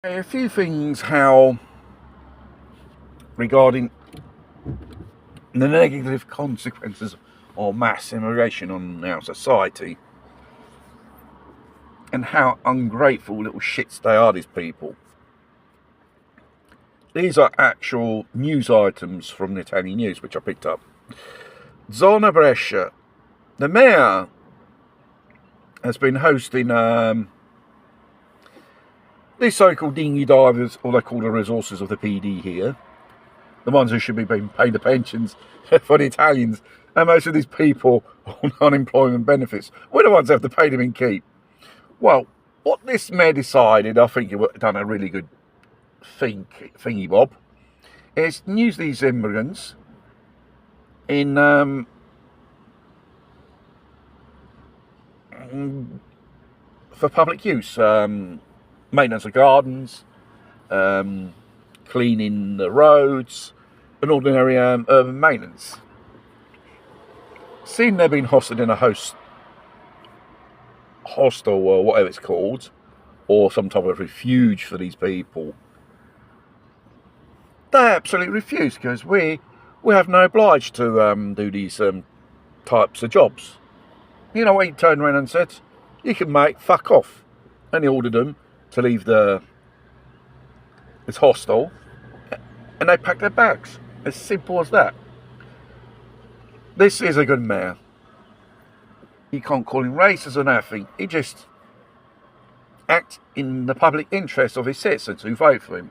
A few things regarding the negative consequences of mass immigration on our society and how ungrateful little shits they are, these people. These are actual news items from the Italian news, which I picked up. Zona Brescia, the mayor has been hosting these so-called dinghy divers, or they call the resources of the PD here, the ones who should be being paid the pensions for the Italians, and most of these people on unemployment benefits. We're the ones who have to pay them in keep. Well, what this mayor decided, I think it done a really good thingy bob, is use these immigrants in for public use, maintenance of gardens, cleaning the roads, and ordinary urban maintenance. Seeing they're being hosted in a hostel or whatever it's called, or some type of refuge for these people, they absolutely refuse, because we have no obliged to do these types of jobs. You know what he turned around and said? You can fuck off. And he ordered them to leave this hostel, and they packed their bags. As simple as that. This is a good mayor. You can't call him racist or nothing. He just acts in the public interest of his citizens who vote for him.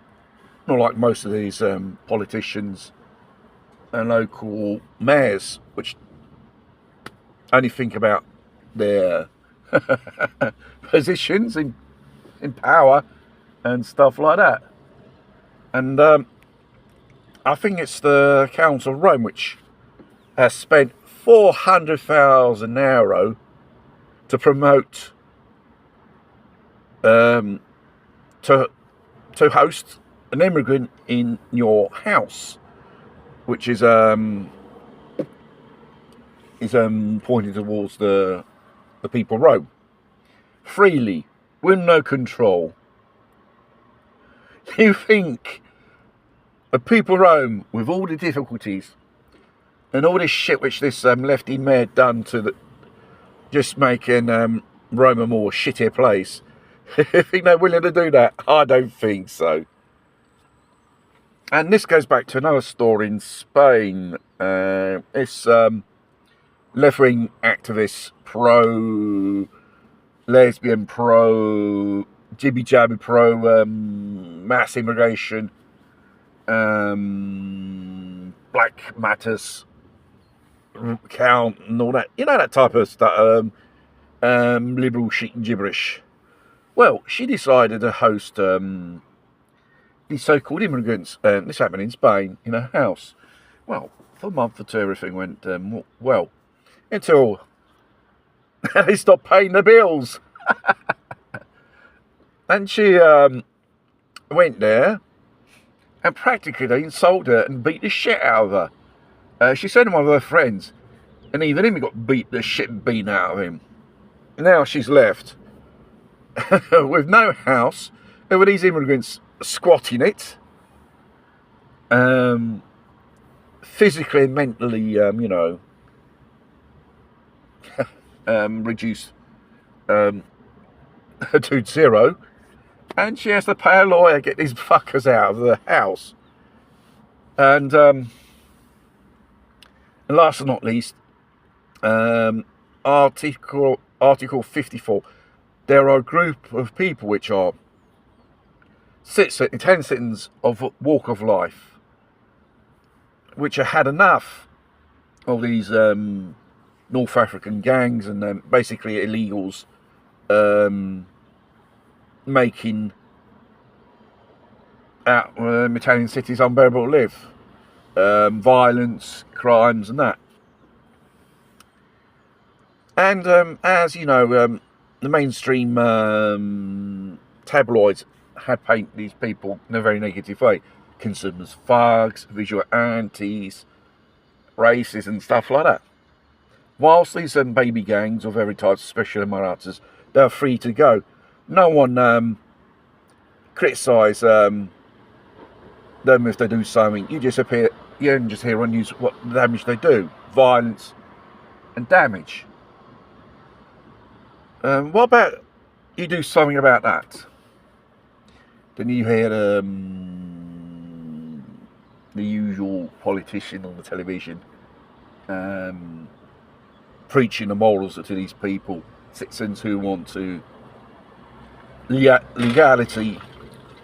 Not like most of these politicians and local mayors, which only think about their positions in power and stuff like that. And I think it's the Council of Rome which has spent €400,000 to promote to host an immigrant in your house, which is pointed towards the people of Rome, freely, with no control. You think the people of Rome, with all the difficulties and all this shit which this lefty mayor done to just making Rome a more shittier place, you think they're willing to do that? I don't think so. And this goes back to another story in Spain. It's left-wing activists, pro-lesbian, pro-jibby-jabby, pro-mass immigration, Black Matters count and all that. You know, that type of stuff, liberal shit and gibberish. Well, she decided to host these so-called immigrants, this happened in Spain, in a house. Well, for a month or two, everything went well, until they stopped paying the bills. And she went there and practically insulted her and beat the shit out of her. She said to one of her friends, and even him got beat the shit beaten out of him. Now she's left with no house, and with these immigrants squatting it, physically and mentally, reduced to zero, and she has to pay a lawyer to get these fuckers out of the house. And last but not least, Article 54. There are a group of people which are Italian citizens of walk of life, which have had enough of these North African gangs and basically illegals making Italian cities unbearable to live. Violence, crimes, and that. And as you know, the mainstream tabloids had painted these people in a very negative way. Consumers, thugs, visual antis, racists, and stuff like that. Whilst these baby gangs of every type, special emiratas, they're free to go. No one criticise them if they do something. You just hear on news what damage they do, violence and damage. What about you do something about that? Then you hear the usual politician on the television preaching the morals to these people, citizens who want to legality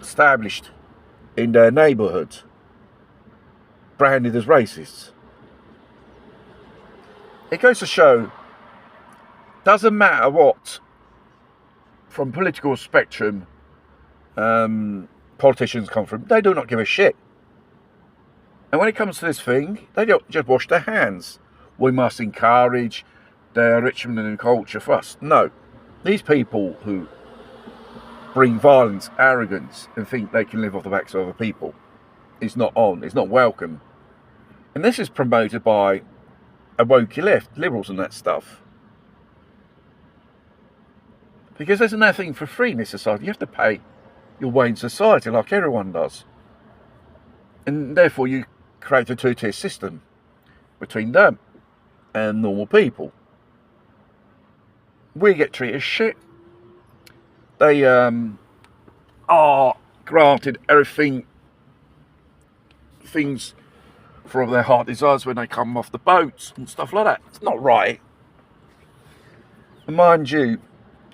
established in their neighbourhood, branded as racists. It goes to show, doesn't matter what, from political spectrum, politicians come from, they do not give a shit. And when it comes to this thing, they don't just wash their hands. We must encourage their Richmond and culture first. No, these people who bring violence, arrogance, and think they can live off the backs of other people, it's not welcome. And this is promoted by a wokey left, liberals and that stuff. Because there's nothing for free in this society. You have to pay your way in society like everyone does. And therefore you create a two-tier system between them and normal people. We get treated as shit. They are granted things for their heart desires when they come off the boats and stuff like that. It's not right. And mind you,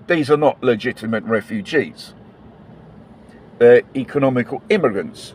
these are not legitimate refugees. They're economical immigrants